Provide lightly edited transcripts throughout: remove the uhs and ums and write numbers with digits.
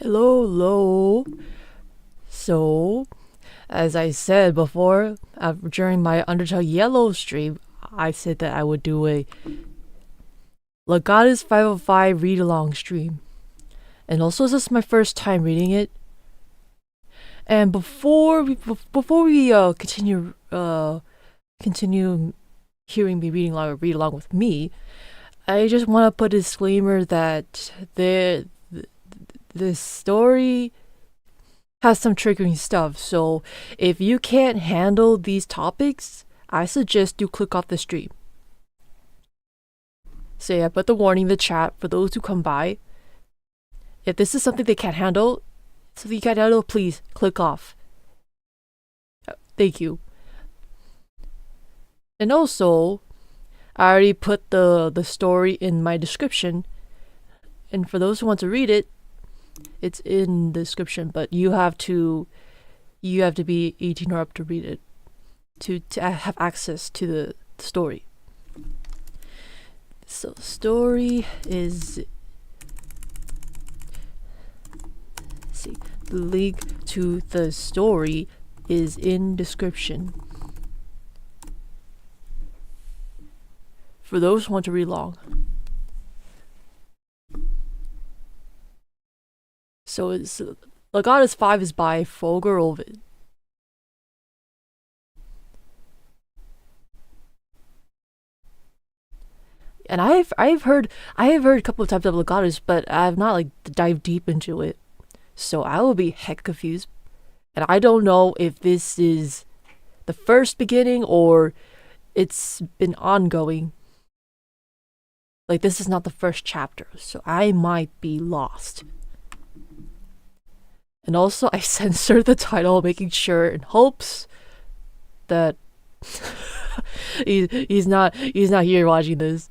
Hello. So, as I said before, during my Undertale Yellow stream, I said that I would do a L3gatus 505 read-along stream. And also, this is my first time reading it. And before we continue hearing me reading along or read along with me, I just want to put a disclaimer that this story has some triggering stuff, so if you can't handle these topics, I suggest you click off the stream. So yeah, put the warning in the chat for those who come by. If this is something they can't handle, please click off. Thank you. And also, I already put the story in my description, and for those who want to read it, it's in the description, but you have to be 18 or up to read it to have access to the story. So the story is, the link to the story is in description for those who want to read along. So it's L3gatus 5 is by W0lf. And I have heard a couple of times of L3gatus, but I have not dived deep into it. So I will be heck confused. And I don't know if this is the first beginning or it's been ongoing. This is not the first chapter, so I might be lost. And also, I censored the title, making sure in hopes that he's not here watching this.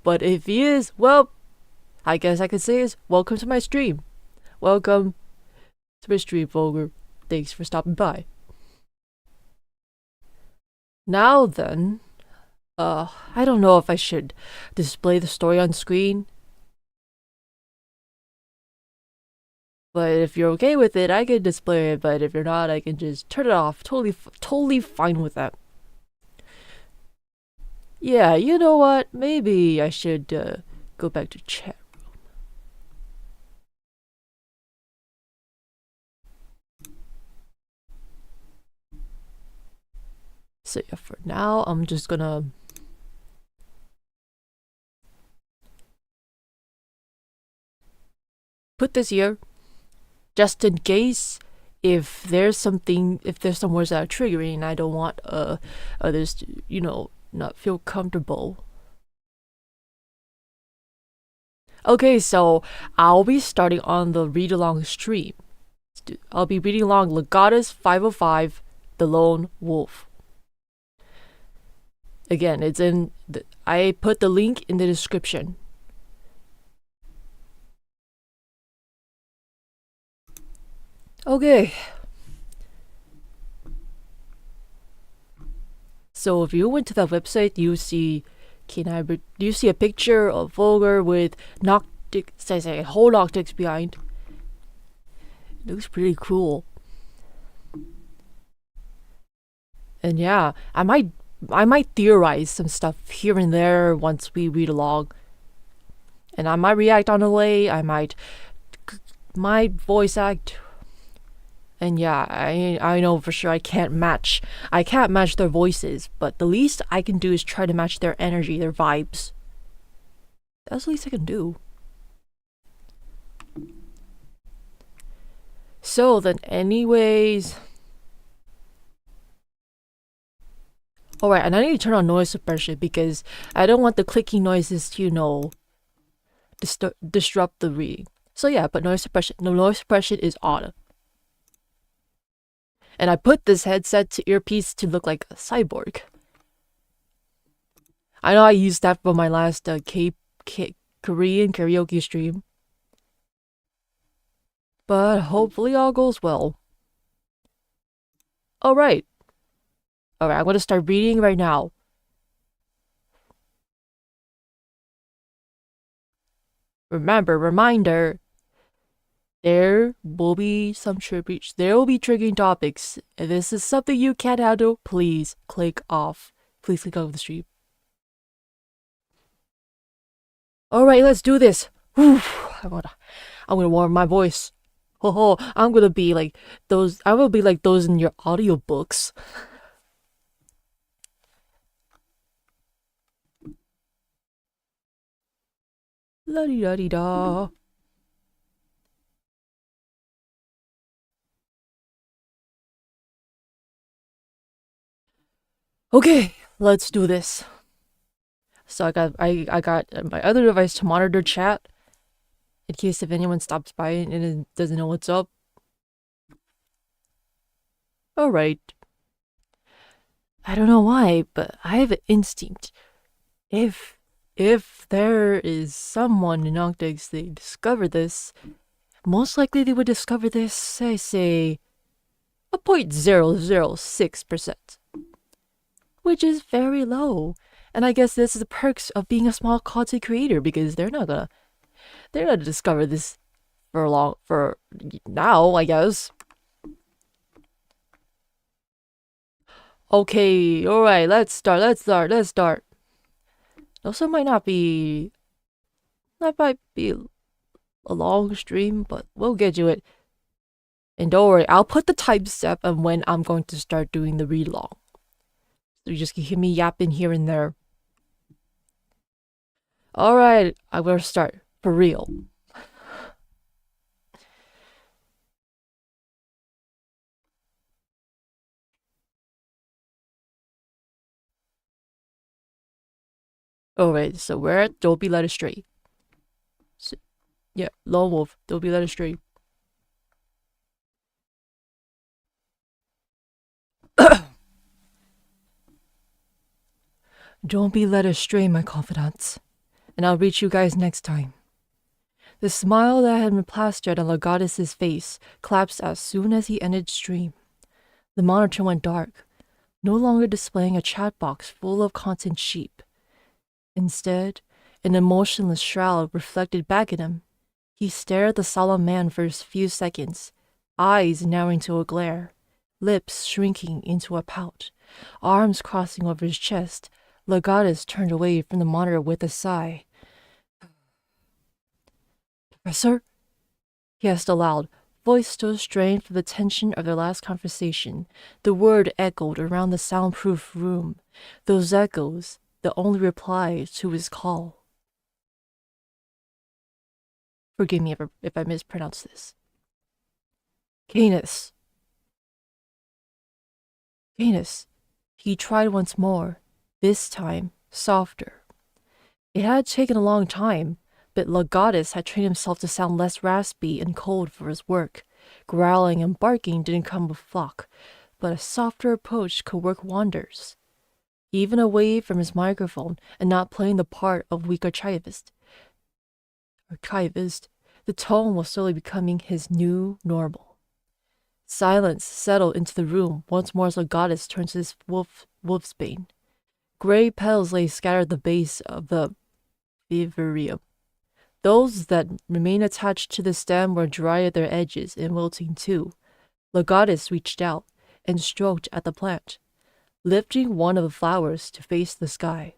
But if he is, well, I guess I could say is welcome to my stream. Welcome to my stream, Volger. Thanks for stopping by. Now then, I don't know if I should display the story on screen. But if you're okay with it, I can display it, but if you're not, I can just turn it off. Totally fine with that. Yeah, you know what? Maybe I should go back to chat room. So yeah, for now, I'm just gonna put this here. Just in case, if there's some words that are triggering, I don't want others to, not feel comfortable. Okay, so I'll be starting on the read along stream. I'll be reading along L3gatus 505, The Lone Wolf. Again, it's in I put the link in the description. Okay. So if you went to that website, you see a picture of Volger with says a whole Noctix behind. It looks pretty cool. And yeah, I might theorize some stuff here and there once we read along. And I might react on the way, I might voice act. And yeah, I know for sure I can't match their voices, but the least I can do is try to match their energy, their vibes. That's the least I can do. So then anyways, alright, and I need to turn on noise suppression because I don't want the clicking noises to, disrupt the reading. So yeah, but noise suppression is on. And I put this headset to earpiece to look like a cyborg. I know I used that for my last Korean karaoke stream. But hopefully all goes well. Alright, I'm gonna start reading right now. Reminder, There will be some tributes. There will be triggering topics. If this is something you can't handle, please click off. Please click off the stream. Alright, let's do this. Whew, I'm gonna warm my voice. Ho, I'm gonna be like those. I will be like those in your audiobooks. La di da di da. Okay, let's do this. So I got my other device to monitor chat in case if anyone stops by and doesn't know what's up. Alright. I don't know why, but I have an instinct. If there is someone in Octex they discover this, most likely they would discover this, I say, a 0.006%, which is very low. And I guess this is the perks of being a small content creator, because they're not gonna discover this for now, I guess. Okay, alright, let's start. Also might not be that might be a long stream, but we'll get to it. And don't worry, I'll put the timestamp on when I'm going to start doing the read along. So you just can hear me yapping here and there. Alright, I'm gonna start. For real. Alright, so we're at Don't Be Led Astray. So, yeah, Lone Wolf, Don't Be Led Astray. Don't be led astray, my confidants, and I'll reach you guys next time. The smile that had been plastered on L0ne's face collapsed as soon as he ended stream. The monitor went dark, no longer displaying a chat box full of content sheep. Instead, an emotionless shroud reflected back at him. He stared at the solemn man for a few seconds, eyes narrowing to a glare, lips shrinking into a pout, arms crossing over his chest. L0ne turned away from the monitor with a sigh. Professor? He asked aloud, voice still strained from the tension of their last conversation. The word echoed around the soundproof room. Those echoes, the only reply to his call. Forgive me if I mispronounce this. Canis. He tried once more, this time softer. It had taken a long time, but L0ne had trained himself to sound less raspy and cold for his work. Growling and barking didn't come with luck, but a softer approach could work wonders. Even away from his microphone and not playing the part of weak archivist, the tone was slowly becoming his new normal. Silence settled into the room once more as L0ne turned to his wolfsbane. Gray petals lay scattered at the base of the vivarium. Those that remained attached to the stem were dry at their edges and wilting too. L0ne reached out and stroked at the plant, lifting one of the flowers to face the sky.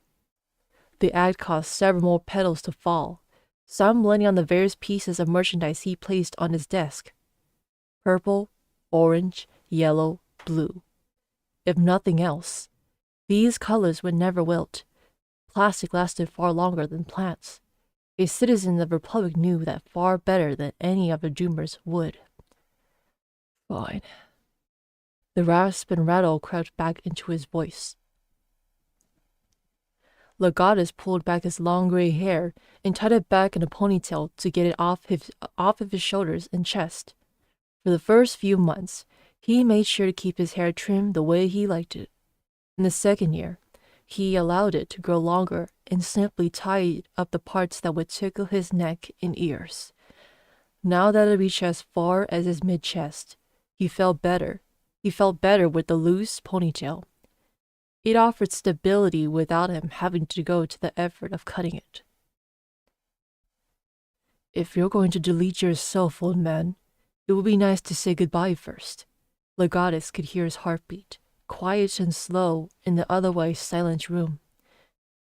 The act caused several more petals to fall, some landing on the various pieces of merchandise he placed on his desk. Purple, orange, yellow, blue. If nothing else, these colors would never wilt. Plastic lasted far longer than plants. A citizen of the Republic knew that far better than any of the dreamers would. Fine. The rasp and rattle crept back into his voice. L0ne pulled back his long gray hair and tied it back in a ponytail to get it off of his shoulders and chest. For the first few months, he made sure to keep his hair trimmed the way he liked it. In the second year, he allowed it to grow longer and simply tied up the parts that would tickle his neck and ears. Now that it reached as far as his mid-chest, he felt better. He felt better with the loose ponytail. It offered stability without him having to go to the effort of cutting it. If you're going to delete yourself, old man, it would be nice to say goodbye first. L3gatus could hear his heartbeat, quiet and slow in the otherwise silent room.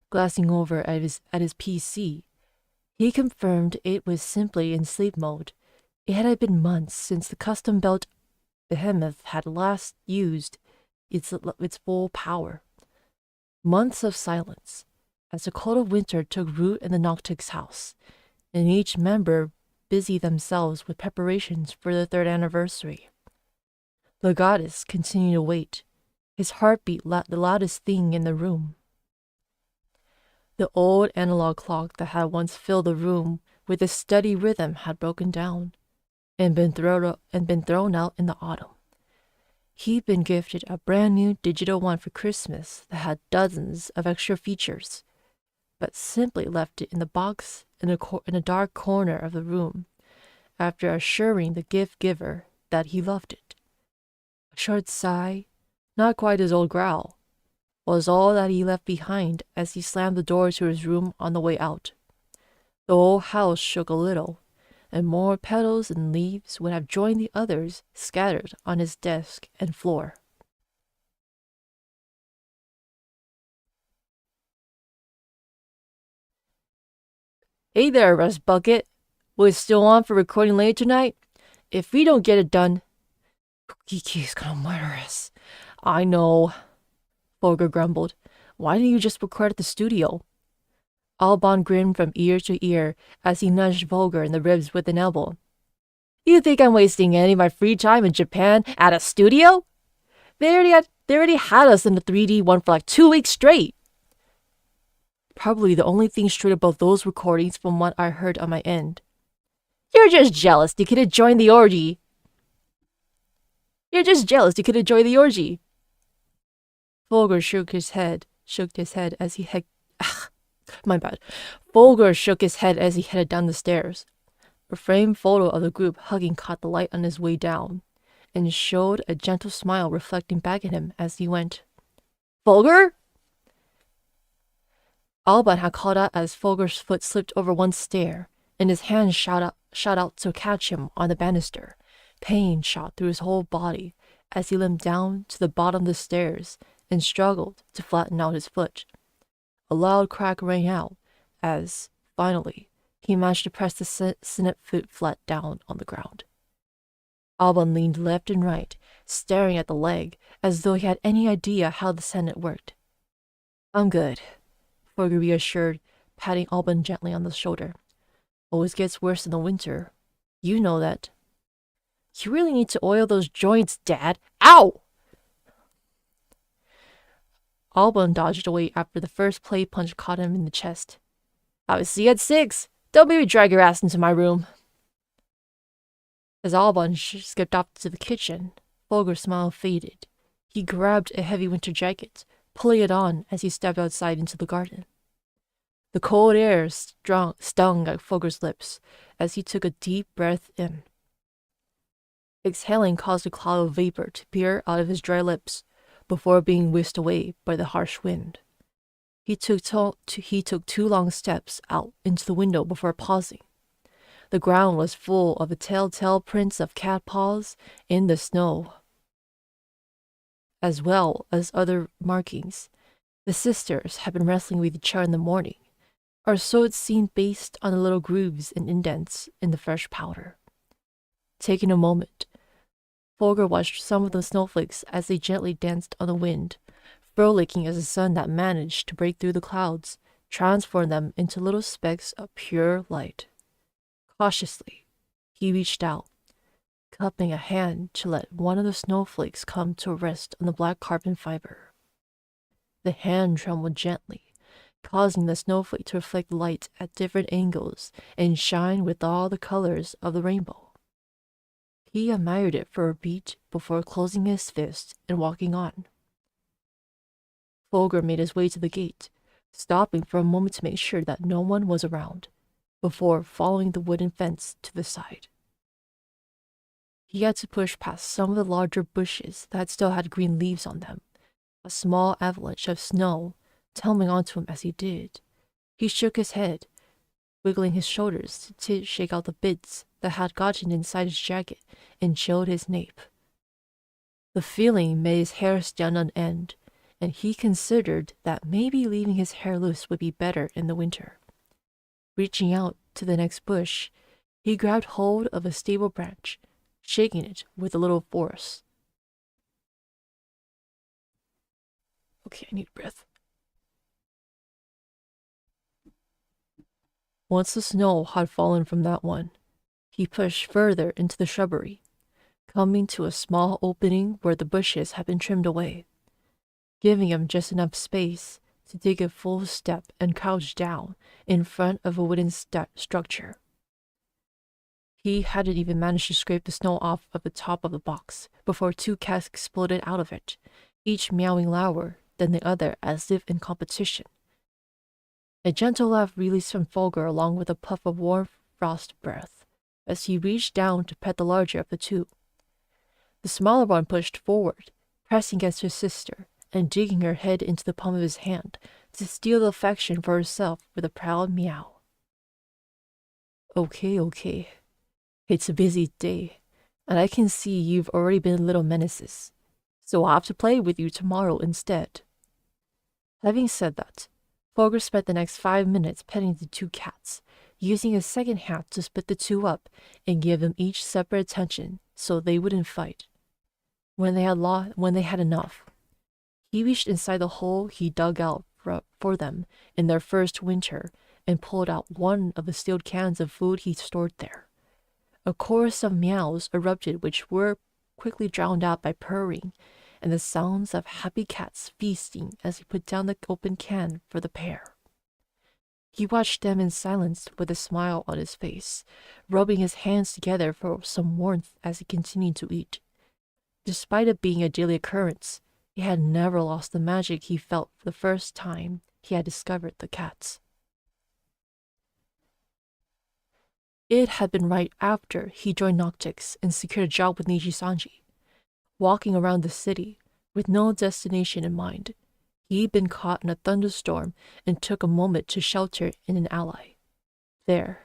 Glancing over at his PC, he confirmed it was simply in sleep mode. It had been months since the custom-built behemoth had last used its full power. Months of silence, as the cold of winter took root in the Noctic's house, and each member busied themselves with preparations for the 3rd anniversary. L3gatus continued to wait, his heartbeat the loudest thing in the room. The old analog clock that had once filled the room with a steady rhythm had broken down and been thrown out in the autumn. He'd been gifted a brand new digital one for Christmas that had dozens of extra features, but simply left it in the box in a dark corner of the room after assuring the gift giver that he loved it. A short sigh, not quite his old growl, was all that he left behind as he slammed the door to his room on the way out. The whole house shook a little, and more petals and leaves would have joined the others scattered on his desk and floor. Hey there, Rust Bucket. We're still on for recording later tonight? If we don't get it done, Kiki's gonna murder us. I know, Folger grumbled. Why didn't you just record at the studio? Alban grinned from ear to ear as he nudged Folger in the ribs with an elbow. You think I'm wasting any of my free time in Japan at a studio? They already had us in the 3D one for like 2 weeks straight. Probably the only thing straight about those recordings from what I heard on my end. You're just jealous you could have joined the orgy. Folger shook his head as he headed down the stairs. A framed photo of the group hugging caught the light on his way down, and showed a gentle smile reflecting back at him as he went. Folger? Alban had called out as Folger's foot slipped over one stair, and his hand shot out to catch him on the banister. Pain shot through his whole body as he limped down to the bottom of the stairs and struggled to flatten out his foot. A loud crack rang out as, finally, he managed to press the Senate foot flat down on the ground. Alban leaned left and right, staring at the leg as though he had any idea how the Senate worked. I'm good, Folger reassured, patting Alban gently on the shoulder. Always gets worse in the winter. You know that. You really need to oil those joints, Dad. Ow! Alban dodged away after the first play punch caught him in the chest. I'll see you at 6. Don't make me drag your ass into my room. As Alban skipped off to the kitchen, Folger's smile faded. He grabbed a heavy winter jacket, pulling it on as he stepped outside into the garden. The cold air stung at Folger's lips as he took a deep breath in. Exhaling caused a cloud of vapor to peer out of his dry lips before being whisked away by the harsh wind. He took 2 long steps out into the window before pausing. The ground was full of the telltale prints of cat paws in the snow, as well as other markings. The sisters had been wrestling with each other in the morning, or so it seemed based on the little grooves and indents in the fresh powder. Taking a moment, Folger watched some of the snowflakes as they gently danced on the wind, frolicking as the sun that managed to break through the clouds transformed them into little specks of pure light. Cautiously, he reached out, cupping a hand to let one of the snowflakes come to rest on the black carbon fiber. The hand trembled gently, causing the snowflake to reflect light at different angles and shine with all the colors of the rainbow. He admired it for a beat before closing his fist and walking on. Folger made his way to the gate, stopping for a moment to make sure that no one was around, before following the wooden fence to the side. He had to push past some of the larger bushes that still had green leaves on them, a small avalanche of snow tumbling onto him as he did. He shook his head, wiggling his shoulders to shake out the bits that had gotten inside his jacket and chilled his nape. The feeling made his hair stand on end, and he considered that maybe leaving his hair loose would be better in the winter. Reaching out to the next bush, he grabbed hold of a stable branch, shaking it with a little force. Okay, I need a breath. Once the snow had fallen from that one, he pushed further into the shrubbery, coming to a small opening where the bushes had been trimmed away, giving him just enough space to take a full step and crouch down in front of a wooden structure. He hadn't even managed to scrape the snow off of the top of the box before two cats exploded out of it, each meowing louder than the other as if in competition. A gentle laugh released from Folger along with a puff of warm frost breath as he reached down to pet the larger of the two. The smaller one pushed forward, pressing against his sister and digging her head into the palm of his hand to steal the affection for herself with a proud meow. Okay. It's a busy day, and I can see you've already been little menaces, so I'll have to play with you tomorrow instead. Having said that, Folger spent the next 5 minutes petting the two cats, using his second hand to split the two up and give them each separate attention so they wouldn't fight. When they had enough, he reached inside the hole he dug out for them in their first winter and pulled out one of the sealed cans of food he stored there. A chorus of meows erupted, which were quickly drowned out by purring and the sounds of happy cats feasting as he put down the open can for the pair. He watched them in silence with a smile on his face, rubbing his hands together for some warmth as he continued to eat. Despite it being a daily occurrence, he had never lost the magic he felt for the first time he had discovered the cats. It had been right after he joined Noctix and secured a job with Nijisanji. Walking around the city, with no destination in mind, he'd been caught in a thunderstorm and took a moment to shelter in an alley. There,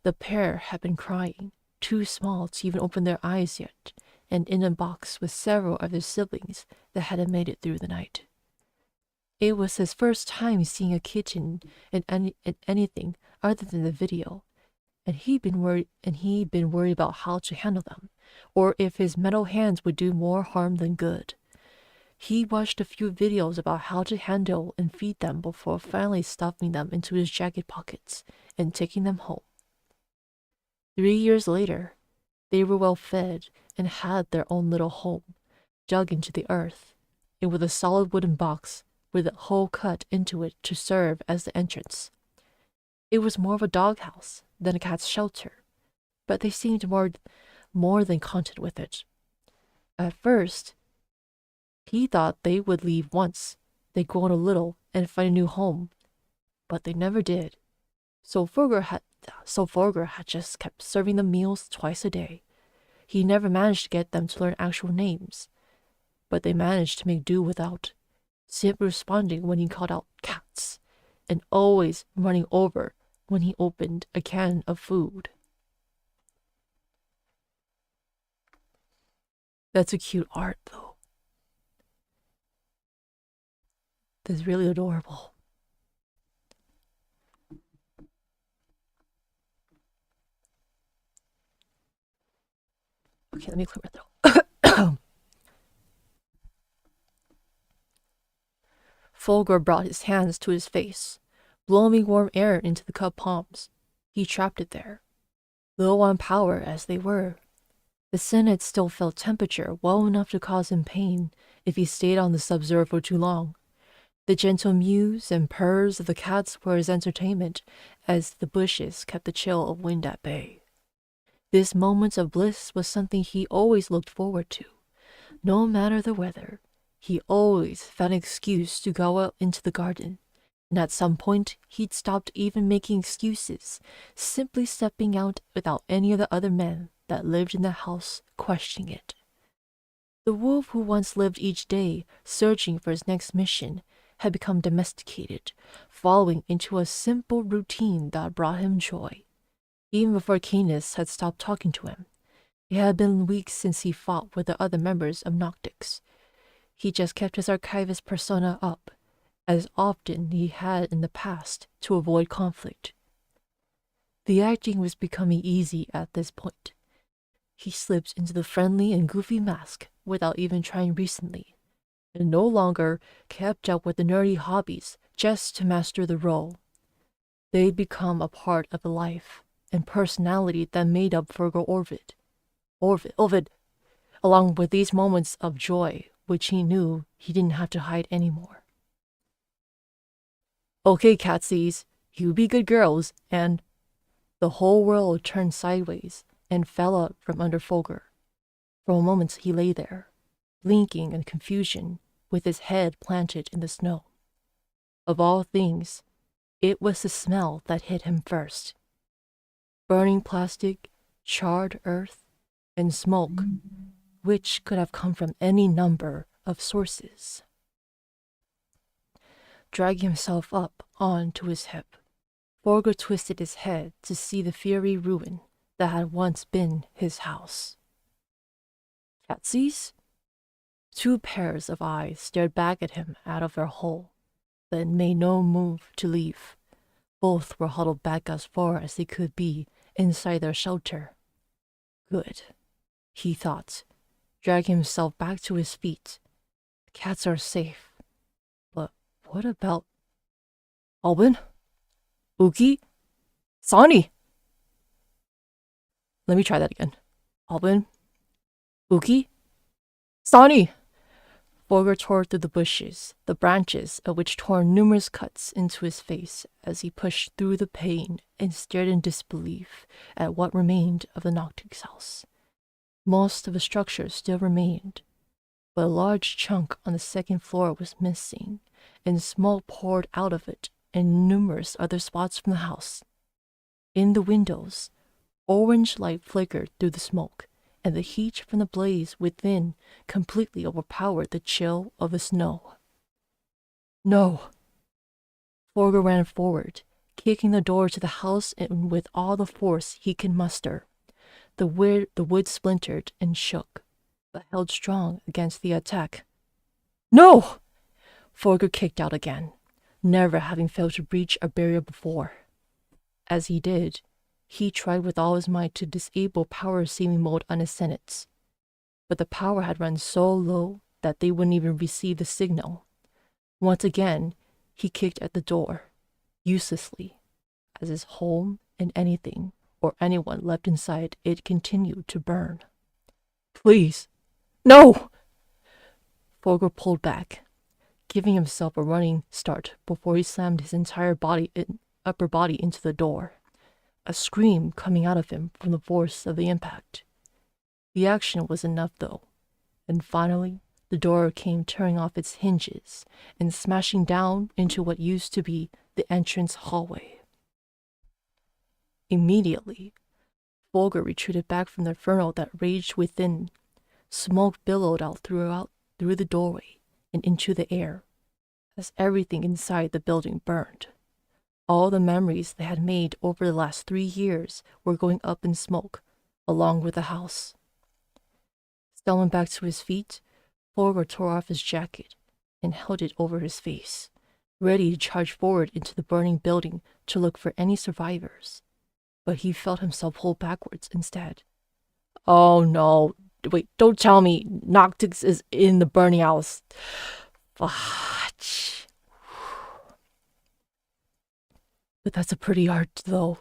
the pair had been crying, too small to even open their eyes yet, and in a box with several of their siblings that hadn't made it through the night. It was his first time seeing a kitten in anything other than the video, and he'd been worried about how to handle them, or if his metal hands would do more harm than good. He watched a few videos about how to handle and feed them before finally stuffing them into his jacket pockets and taking them home. 3 years later, they were well fed and had their own little home, dug into the earth, and with a solid wooden box with a hole cut into it to serve as the entrance. It was more of a doghouse than a cat's shelter, but they seemed more than content with it. At first, he thought they would leave once they'd grown a little and find a new home, but they never did. So Folger had just kept serving them meals twice a day. He never managed to get them to learn actual names, but they managed to make do without, simply responding when he called out cats, and always running over when he opened a can of food. That's a cute art, though. That's really adorable. Okay, let me clear my throat. Folger brought his hands to his face, blowing warm air into the cup palms. He trapped it there. Low on power as they were, the Senate still felt temperature well enough to cause him pain if he stayed on the sub-zero for too long. The gentle mews and purrs of the cats were his entertainment as the bushes kept the chill of wind at bay. This moment of bliss was something he always looked forward to. No matter the weather, he always found an excuse to go out into the garden, and at some point he'd stopped even making excuses, simply stepping out without any of the other men that lived in the house questioning it. The wolf who once lived each day searching for his next mission had become domesticated, following into a simple routine that brought him joy. Even before Canis had stopped talking to him, it had been weeks since he fought with the other members of Noctix. He just kept his archivist persona up, as often he had in the past, to avoid conflict. The acting was becoming easy at this point. He slipped into the friendly and goofy mask without even trying recently, and no longer kept up with the nerdy hobbies just to master the role. They'd become a part of the life and personality that made up Fergal Ovid, along with these moments of joy, which he knew he didn't have to hide anymore. Okay, Catsies, you be good girls, and the whole world turned sideways and fell out from under Fulgur. For a moment he lay there, blinking in confusion, with his head planted in the snow. Of all things, it was the smell that hit him first. Burning plastic, charred earth, and smoke, which could have come from any number of sources. Dragging himself up onto his hip, Fulgur twisted his head to see the fiery ruin that had once been his house. Catsies? Two pairs of eyes stared back at him out of their hole, but made no move to leave. Both were huddled back as far as they could be inside their shelter. Good, he thought, dragging himself back to his feet. The cats are safe. But what about Albin? Uki? Sonny? Let me try that again. Albin? Uki? Sonny! Fulgur tore through the bushes, the branches of which tore numerous cuts into his face as he pushed through the pain and stared in disbelief at what remained of the Noctix house. Most of the structure still remained, but a large chunk on the second floor was missing, and smoke poured out of it in numerous other spots from the house. In the windows, orange light flickered through the smoke, and the heat from the blaze within completely overpowered the chill of the snow. No! Fulgur ran forward, kicking the door to the house in with all the force he could muster. The wood splintered and shook, but held strong against the attack. No! Fulgur kicked out again, never having failed to breach a barrier before. As he did, he tried with all his might to disable power saving mode on his senates, but the power had run so low that they wouldn't even receive the signal. Once again, he kicked at the door, uselessly, as his home and anything or anyone left inside it continued to burn. Please, no! Fulgur pulled back, giving himself a running start before he slammed his entire upper body into the door, a scream coming out of him from the force of the impact. The action was enough, though, and finally the door came tearing off its hinges and smashing down into what used to be the entrance hallway. Immediately, Fulgur retreated back from the inferno that raged within. Smoke billowed out through the doorway and into the air, as everything inside the building burned. All the memories they had made over the last 3 years were going up in smoke, along with the house. Stumbling back to his feet, Fulgur tore off his jacket and held it over his face, ready to charge forward into the burning building to look for any survivors. But he felt himself pulled backwards instead. Oh no, wait, don't tell me Noctix is in the burning house. Fudge. But that's a pretty art, though.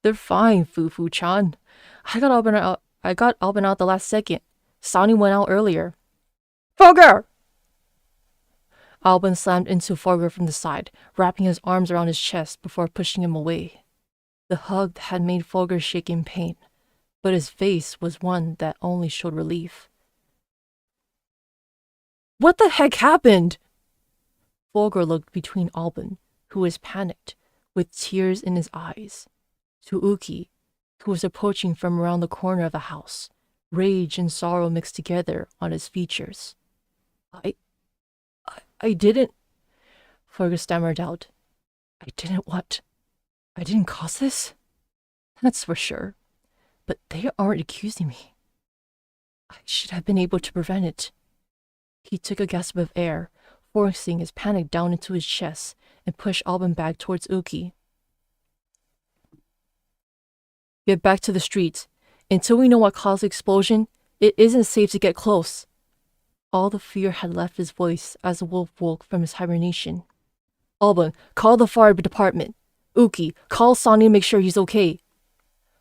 They're fine, Fufu-chan. I got Albin out the last second. Sonny went out earlier. Fulgur! Albin slammed into Fulgur from the side, wrapping his arms around his chest before pushing him away. The hug had made Fulgur shake in pain, but his face was one that only showed relief. What the heck happened? Fulgur looked between Albin, who was panicked, with tears in his eyes, to Uki, who was approaching from around the corner of the house, rage and sorrow mixed together on his features. I didn't, Fergus stammered out. I didn't what? I didn't cause this? That's for sure. But they aren't accusing me. I should have been able to prevent it. He took a gasp of air, forcing his panic down into his chest, and pushed Alban back towards Uki. Get back to the streets. Until we know what caused the explosion, it isn't safe to get close. All the fear had left his voice as the wolf woke from his hibernation. Alban, call the fire department. Uki, call Sonny and make sure he's okay.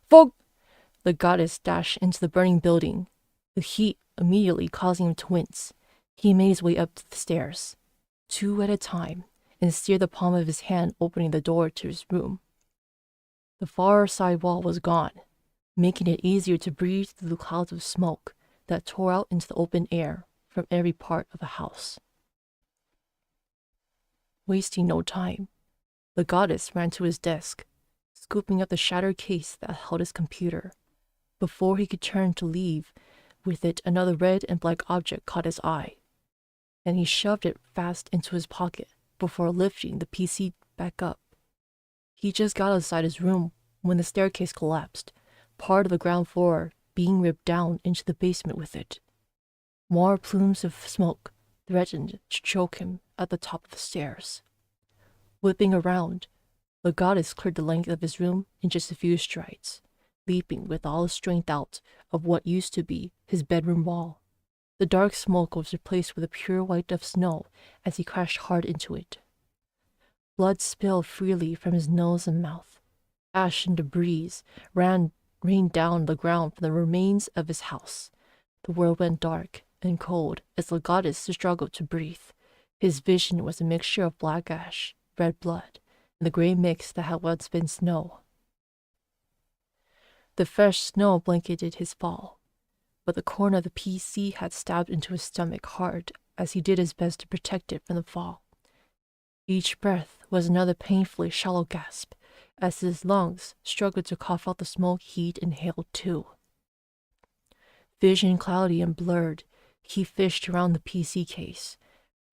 The goddess dashed into the burning building, the heat immediately causing him to wince. He made his way up the stairs, 2 at a time, and steered the palm of his hand opening the door to his room. The far side wall was gone, making it easier to breathe through the clouds of smoke that tore out into the open air from every part of the house. Wasting no time, the goddess ran to his desk, scooping up the shattered case that held his computer. Before he could turn to leave with it, another red and black object caught his eye, and he shoved it fast into his pocket before lifting the PC back up. He just got outside his room when the staircase collapsed, part of the ground floor being ripped down into the basement with it. More plumes of smoke threatened to choke him at the top of the stairs. Whipping around, the goddess cleared the length of his room in just a few strides, leaping with all his strength out of what used to be his bedroom wall. The dark smoke was replaced with a pure white of snow as he crashed hard into it. Blood spilled freely from his nose and mouth. Ash and debris rained down the ground from the remains of his house. The world went dark and cold as the goddess struggled to breathe. His vision was a mixture of black ash, red blood, and the gray mix that had once been snow. The fresh snow blanketed his fall, but the corner of the PC had stabbed into his stomach hard as he did his best to protect it from the fall. Each breath was another painfully shallow gasp as his lungs struggled to cough out the smoke he'd inhaled too. Vision cloudy and blurred, he fished around the PC case,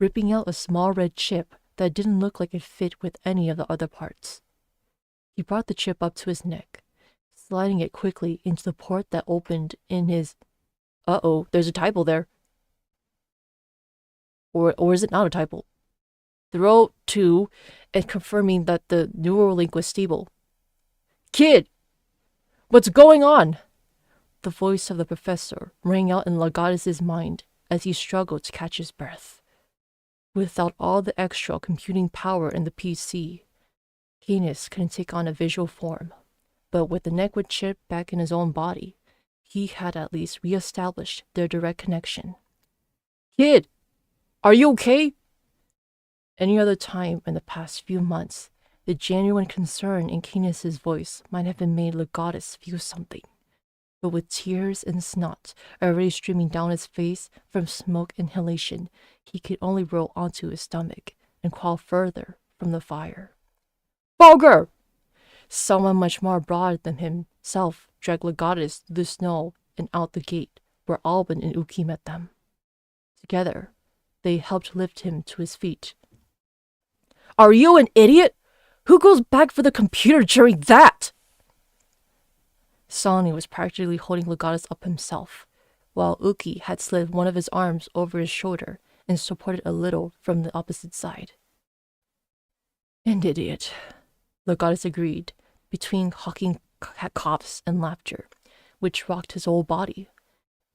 ripping out a small red chip that didn't look like it fit with any of the other parts. He brought the chip up to his neck, sliding it quickly into the port that opened in his... Uh-oh, there's a typo there. Or is it not a typo? Throw 2 and confirming that the neural link was stable. Kid! What's going on? The voice of the professor rang out in L0gatus' mind as he struggled to catch his breath. Without all the extra computing power in the PC, Canis couldn't take on a visual form, but with the Nequid chip back in his own body, he had at least re-established their direct connection. Kid! Are you okay? Any other time in the past few months, the genuine concern in Canis' voice might have been made L0gatus feel something. But with tears and snot already streaming down his face from smoke inhalation, he could only roll onto his stomach and crawl further from the fire. Bulger! Someone much more broad than himself dragged L0gatus through the snow and out the gate where Alban and Uki met them. Together, they helped lift him to his feet. Are you an idiot? Who goes back for the computer during that? Sonny was practically holding L0gatus up himself, while Uki had slid one of his arms over his shoulder and supported a little from the opposite side. An idiot, L0gatus agreed, between hawking coughs and laughter, which rocked his whole body.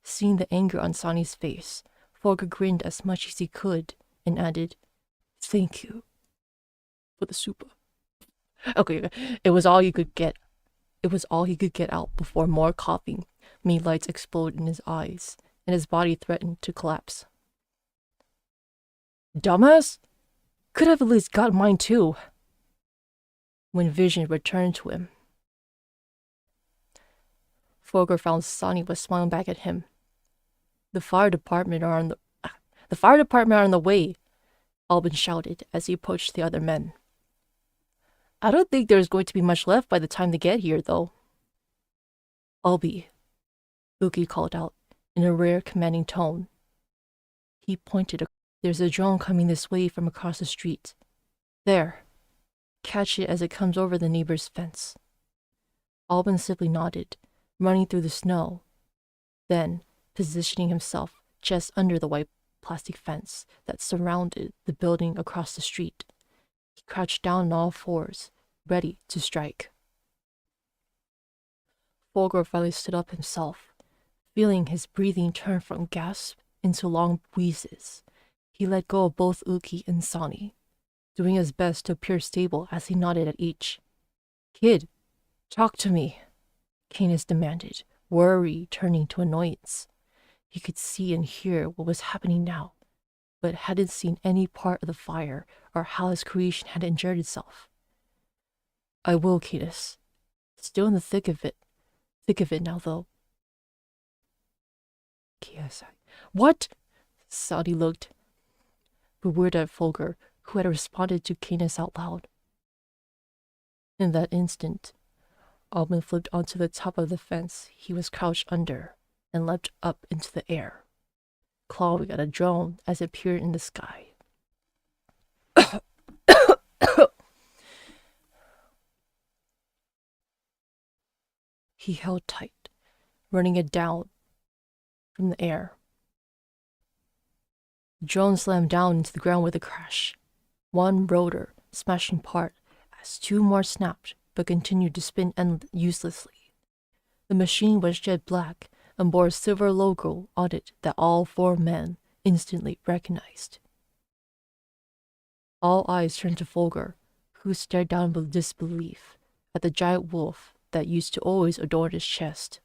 Seeing the anger on Sonny's face, Folger grinned as much as he could and added, Thank you for the supa. Okay, it was all he could get out before more coughing made lights explode in his eyes, and his body threatened to collapse. Dumbass? Could have at least got mine too. When vision returned to him, Folger found Sonny was smiling back at him. The fire department are on the way, Alban shouted as he approached the other men. I don't think there's going to be much left by the time they get here, though. Albi, Uki called out in a rare commanding tone. He pointed. There's a drone coming this way from across the street. There. Catch it as it comes over the neighbor's fence. Albin simply nodded, running through the snow. Then, positioning himself just under the white plastic fence that surrounded the building across the street, he crouched down on all fours, ready to strike. Folger finally stood up himself, feeling his breathing turn from gasps into long wheezes. He let go of both Uki and Sonny, doing his best to appear stable as he nodded at each. "Kid, talk to me," Canis demanded, worry turning to annoyance. He could see and hear what was happening now, but hadn't seen any part of the fire or how his creation had injured itself. "I will, Canis. Still in the thick of it now, though." KSI. "What?" Sonny looked, bewildered at Folger, who had responded to Canis out loud. In that instant, Albin flipped onto the top of the fence he was crouched under and leapt up into the air, clawing at a drone as it appeared in the sky. He held tight, running it down from the air. The drone slammed down into the ground with a crash, one rotor smashing apart as two more snapped but continued to spin uselessly. The machine was jet black and bore a silver logo on it that all four men instantly recognized. All eyes turned to Folger, who stared down with disbelief at the giant wolf that used to always adorn his chest.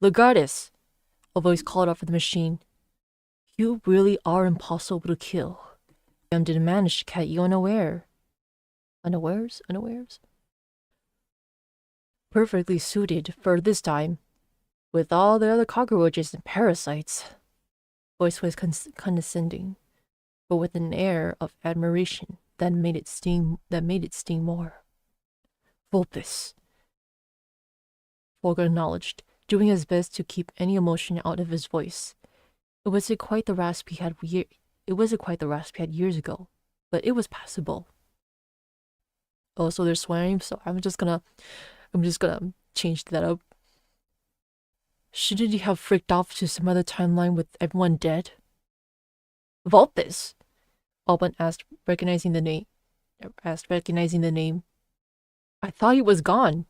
"L3gatus," a voice called out from the machine. "You really are impossible to kill. I didn't manage to catch you unaware." Unawares? Perfectly suited for this time, with all the other cockroaches and parasites. Voice was condescending, but with an air of admiration that made it sting more. "Vulpes," Folger acknowledged, doing his best to keep any emotion out of his voice. It wasn't quite the rasp he had years ago, but it was passable. Oh, so they're swearing, so I'm just gonna change that up. "Shouldn't you have freaked off to some other timeline with everyone dead?" "Vulpes?" Albin asked, recognizing the name. "I thought he was gone."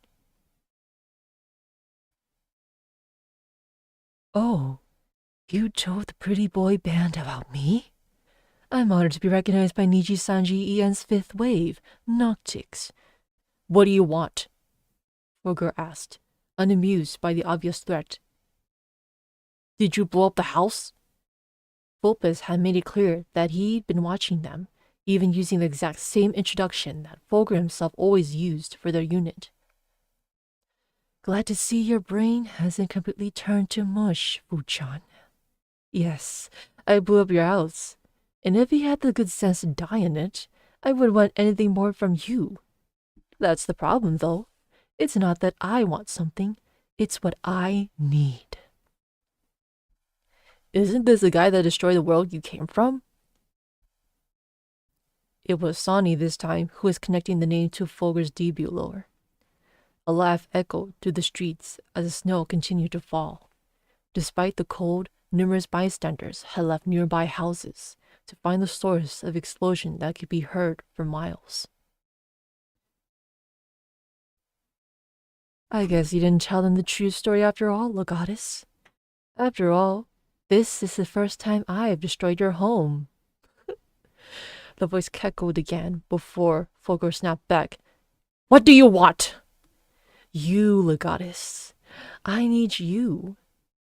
"Oh, you told the pretty boy band about me? I'm honored to be recognized by Niji-sanji Ian's fifth wave, Noctix." "What do you want?" Folger asked, unamused by the obvious threat. "Did you blow up the house?" Vulpes had made it clear that he'd been watching them, even using the exact same introduction that Folger himself always used for their unit. "Glad to see your brain hasn't completely turned to mush, Fu-chan. Yes, I blew up your house. And if he had the good sense to die in it, I wouldn't want anything more from you. That's the problem, though. It's not that I want something, it's what I need." "Isn't this the guy that destroyed the world you came from?" It was Sonny this time who was connecting the name to Folger's debut lore. A laugh echoed through the streets as the snow continued to fall. Despite the cold, numerous bystanders had left nearby houses to find the source of explosion that could be heard for miles. "I guess you didn't tell them the true story after all, L3gatus. After all, this is the first time I've destroyed your home." The voice cackled again before Folger snapped back. "What do you want?" "You, L3gatus. I need you.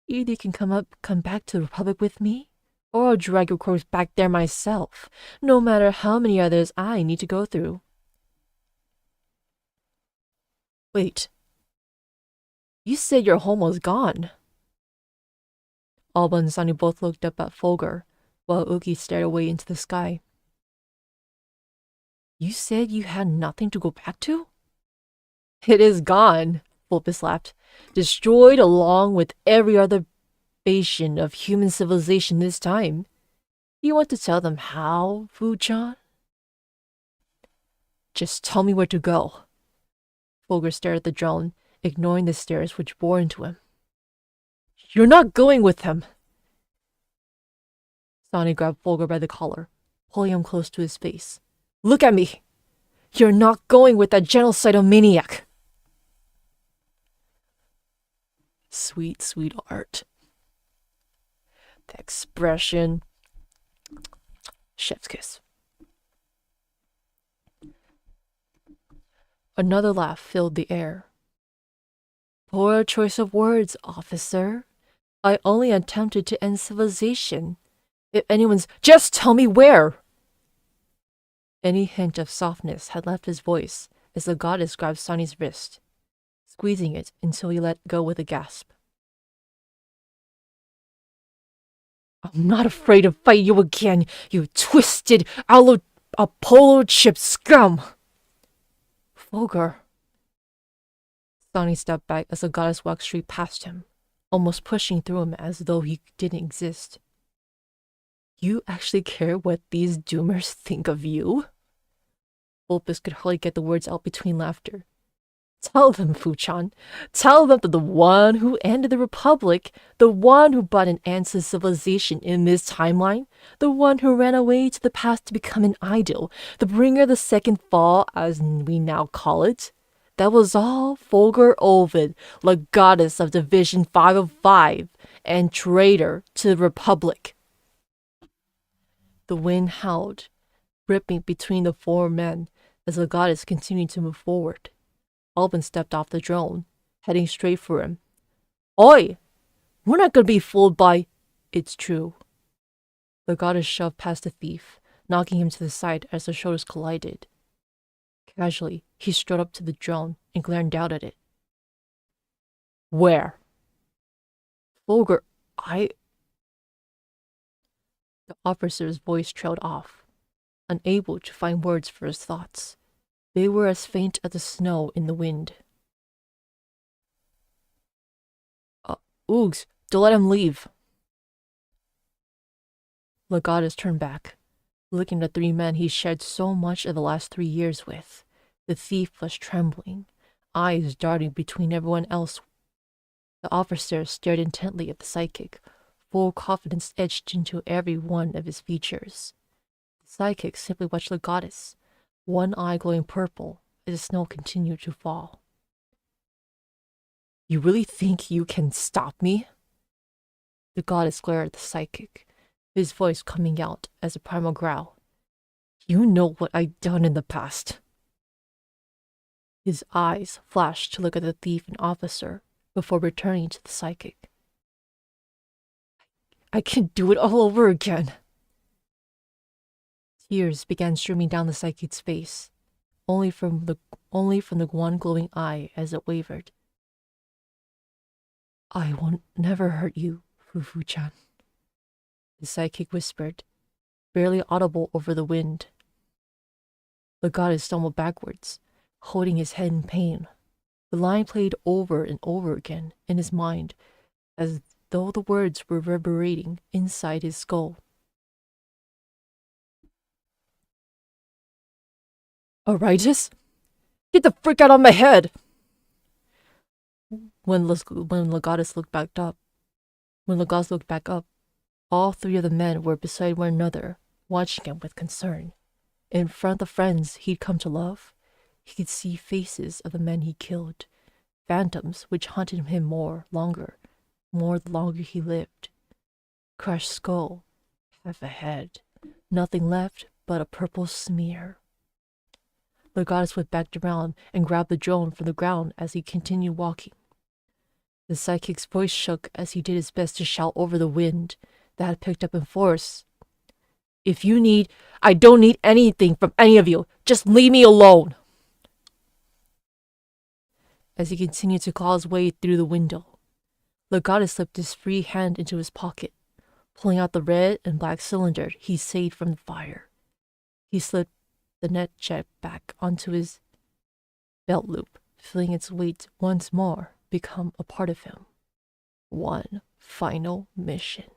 Either you can come back to the Republic with me, or I'll drag your corpse back there myself, no matter how many others I need to go through." "Wait. You said your home was gone." Alba and Sonny both looked up at Folger, while Uki stared away into the sky. "You said you had nothing to go back to?" "It is gone," Vulpes laughed. Destroyed along with every other bastion of human civilization this time. You want to tell them how, Fu-chan? Just tell me where to go. Fulgur stared at the drone, ignoring the stares which bore into him. You're not going with him. Sonny grabbed Fulgur by the collar, pulling him close to his face. Look at me! You're not going with that genocidal maniac! Sweet, sweet art. The expression. Chef's kiss. Another laugh filled the air. Poor choice of words, officer. I only attempted to end civilization. If anyone's... Just tell me where! Any hint of softness had left his voice as the goddess grabbed Sonny's wrist, squeezing it until he let go with a gasp. I'm not afraid to fight you again, you twisted Apollo chip scum! Fulgur. Sonny stepped back as the goddess walked straight past him, almost pushing through him as though he didn't exist. You actually care what these doomers think of you? Vulpes could hardly get the words out between laughter. Tell them, Fu-chan. Tell them that the one who ended the Republic, the one who brought an end to civilization in this timeline, the one who ran away to the past to become an idol, the bringer of the second fall, as we now call it, that was all Fulgur Ovid, the goddess of Division 505, and traitor to the Republic. The wind howled, ripping between the four men as the goddess continued to move forward. Alban stepped off the drone, heading straight for him. Oi! We're not gonna be fooled by... It's true. The goddess shoved past the thief, knocking him to the side as their shoulders collided. Casually, he strode up to the drone and glared down at it. Where? Fulgur, The officer's voice trailed off, unable to find words for his thoughts. They were as faint as the snow in the wind. Oogs, don't let him leave. The goddess turned back, looking at the three men he shared so much of the last 3 years with. The thief was trembling, eyes darting between everyone else. The officer stared intently at the psychic, full confidence etched into every one of his features. The psychic simply watched the goddess, one eye glowing purple as the snow continued to fall. You really think you can stop me? The goddess glared at the psychic, his voice coming out as a primal growl. You know what I've done in the past. His eyes flashed to look at the thief and officer before returning to the psychic. I can do it all over again. Tears began streaming down the psychic's face, only from the one glowing eye as it wavered. I will never hurt you, Fu-chan, the psychic whispered, barely audible over the wind. The goddess stumbled backwards, holding his head in pain. The line played over and over again in his mind, as though the words were reverberating inside his skull. Aritis? Get the frick out of my head! When the goddess looked back up, all three of the men were beside one another, watching him with concern. In front of the friends he'd come to love, he could see faces of the men he killed, phantoms which haunted him more the longer he lived. Crushed skull, half a head, nothing left but a purple smear. The goddess went back around and grabbed the drone from the ground as he continued walking. The psychic's voice shook as he did his best to shout over the wind that had picked up in force. I don't need anything from any of you. Just leave me alone. As he continued to claw his way through the window, the goddess slipped his free hand into his pocket, pulling out the red and black cylinder he saved from the fire. He slipped the net check back onto his belt loop, feeling its weight once more become a part of him. One final mission.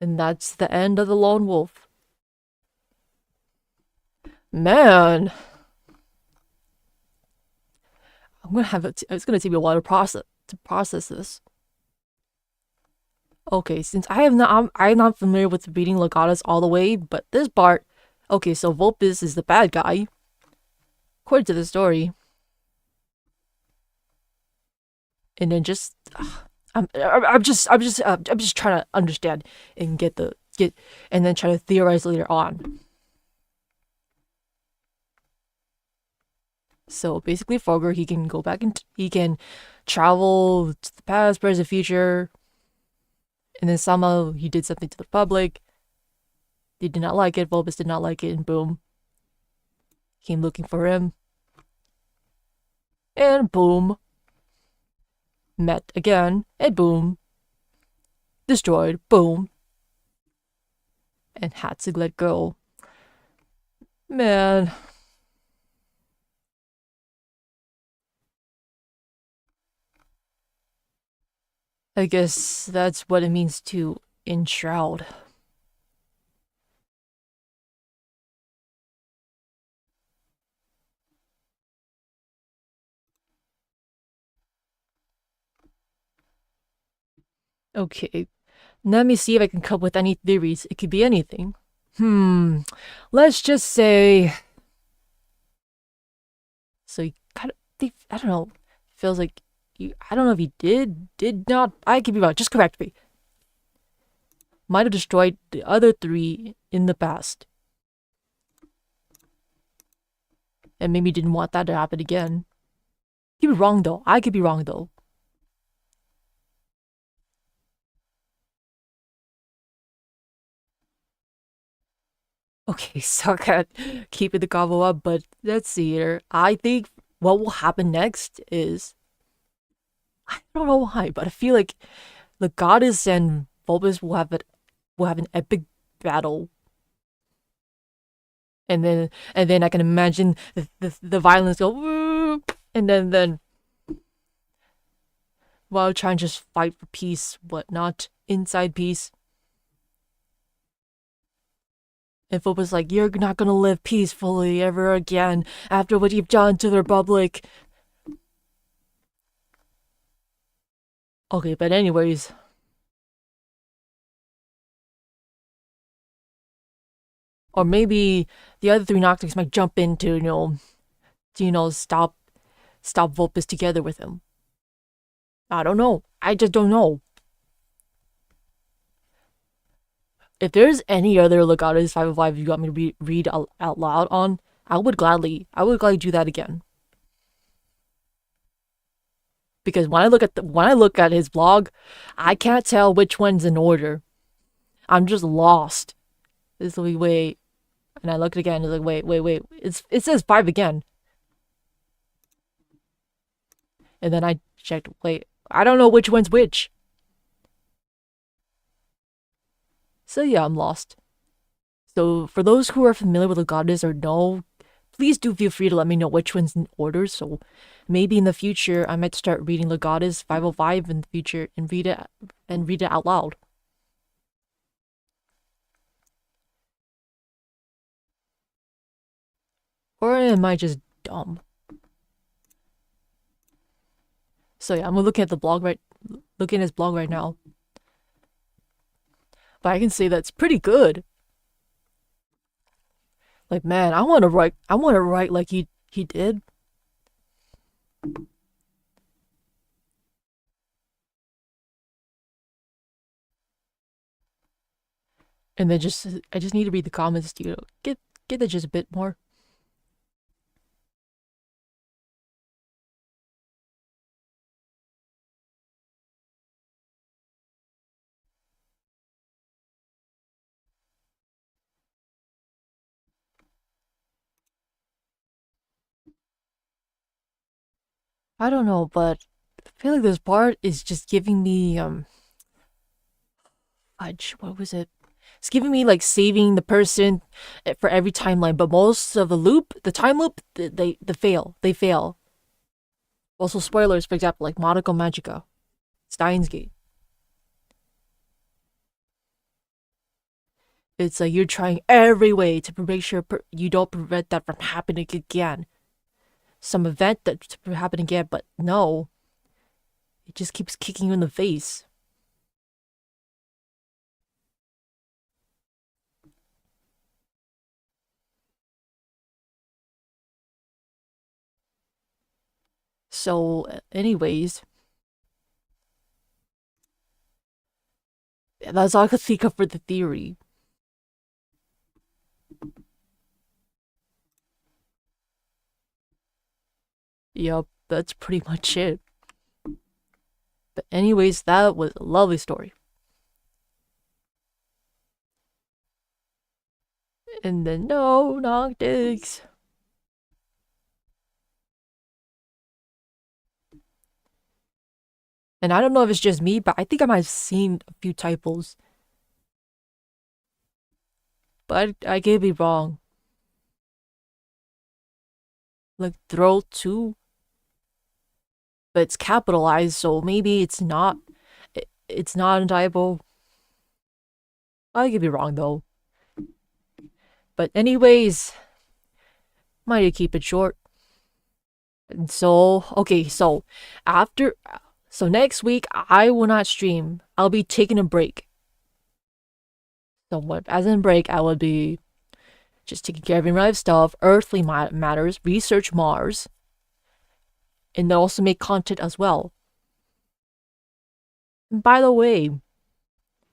And that's the end of the Lone Wolf. Man, it's gonna take me a while to process this. Okay, since I'm not familiar with reading L3gatus all the way, but this part, okay, so Vulpes is the bad guy, according to the story, and then just, I'm just trying to understand and and then try to theorize later on. So basically, Fogger, he can go back and he can travel to the past, present, future, and then somehow he did something to the public. They did not like it. Vulpes did not like it, and boom, came looking for him, and boom, met again, and boom, destroyed, boom, and had to let go. Man. I guess that's what it means to enshroud. Okay, let me see if I can come up with any theories. It could be anything. Let's just say. So he kind of, I don't know, feels like, I don't know if he did not, I could be wrong, just correct me. Might have destroyed the other three in the past. And maybe didn't want that to happen again. Could be wrong though, I could be wrong though. Okay, suck at keeping the combo up, but let's see here. I think what will happen next is, I don't know why, but I feel like the goddess and Bulbous will have an epic battle, and then I can imagine the violence go woo, and then while trying to just fight for peace, but not inside peace. And Philip was like, "You're not gonna live peacefully ever again after what you've done to the Republic." Okay, but anyways. Or maybe the other three Noctics might jump in to, stop Vulpes together with him. I don't know. I just don't know. If there's any other L3gatus 505 you got me to read out loud on, I would gladly do that again. Because when I look at his blog, I can't tell which one's in order. I'm just lost. This will be wait, and I looked again. It's like wait. It says 5 again. And then I checked. Wait, I don't know which one's which. So yeah, I'm lost. So for those who are familiar with L3gatus or know, please do feel free to let me know which one's in order. So maybe in the future I might start reading L3gatus 505 in the future and read it out loud. Or am I just dumb? So yeah, I'm looking at his blog right now. But I can say that's pretty good. Like man, I want to write like he did. And then I just need to read the comments to get it just a bit more. I don't know, but I feel like this part is just giving me fudge. What was it? It's giving me like saving the person for every timeline, but most of the time loop, they fail. They fail. Also, spoilers, for example, like Monaco Magica, Steins Gate. It's like you're trying every way to make sure you don't prevent that from happening again. Some event that to happen again, but no, it just keeps kicking you in the face. So, anyways, that's all I could think of for the theory. Yep, that's pretty much it. But anyways, that was a lovely story. And then no, not digs. And I don't know if it's just me, but I think I might have seen a few typos. But I could be wrong. Like throw two, but it's capitalized, so maybe it's not. It's not a typo. I could be wrong though. But anyways, might keep it short. And so okay, so after so next week I will not stream. I'll be taking a break. So what? As in break, I will be just taking care of real life stuff, earthly matters, research Mars, and then also make content as well. And by the way,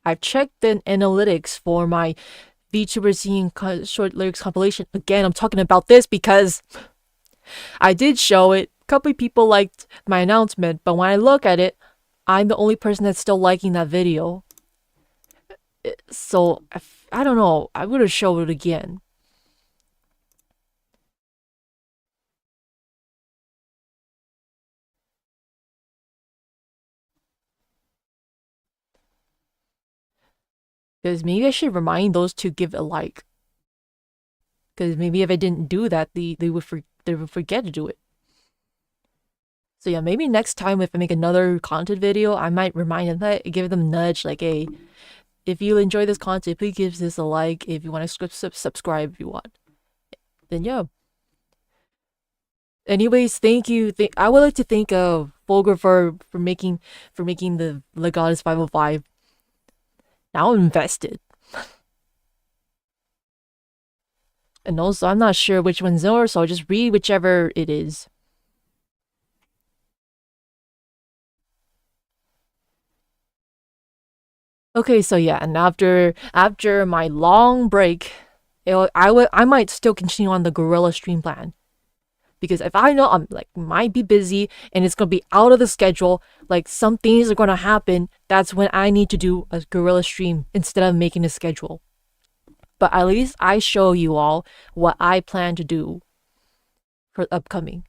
I've checked the analytics for my VTuber seeing short lyrics compilation. Again, I'm talking about this because I did show it. A couple of people liked my announcement, but when I look at it, I'm the only person that's still liking that video. So, I don't know. I would have showed it again. Because maybe I should remind those to give a like. Because maybe if I didn't do that, they would forget to do it. So yeah, maybe next time if I make another content video, I might remind them, give them a nudge, like, hey, if you enjoy this content, please give this a like. If you want to subscribe, if you want, then yeah. Anyways, thank you. I would like to thank Volger for making the L0ne 505. Now I'm invested. And also, I'm not sure which one's yours, so I'll just read whichever it is. Okay, so yeah, and after my long break, I might still continue on the gorilla stream plan. Because if I know I'm like might be busy and it's gonna be out of the schedule, like some things are gonna happen, that's when I need to do a gorilla stream instead of making a schedule. But at least I show you all what I plan to do for upcoming.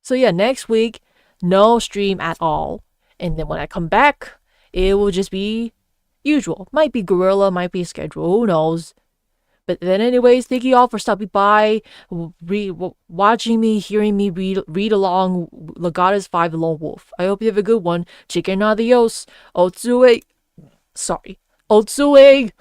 So yeah, next week, no stream at all. And then when I come back, it will just be usual. Might be gorilla, might be schedule, who knows. But then anyways, thank you all for stopping by, watching me, hearing me read along L0gatus 5 The Lone Wolf. I hope you have a good one. Chicken adios. Otsue. Sorry. Otsue.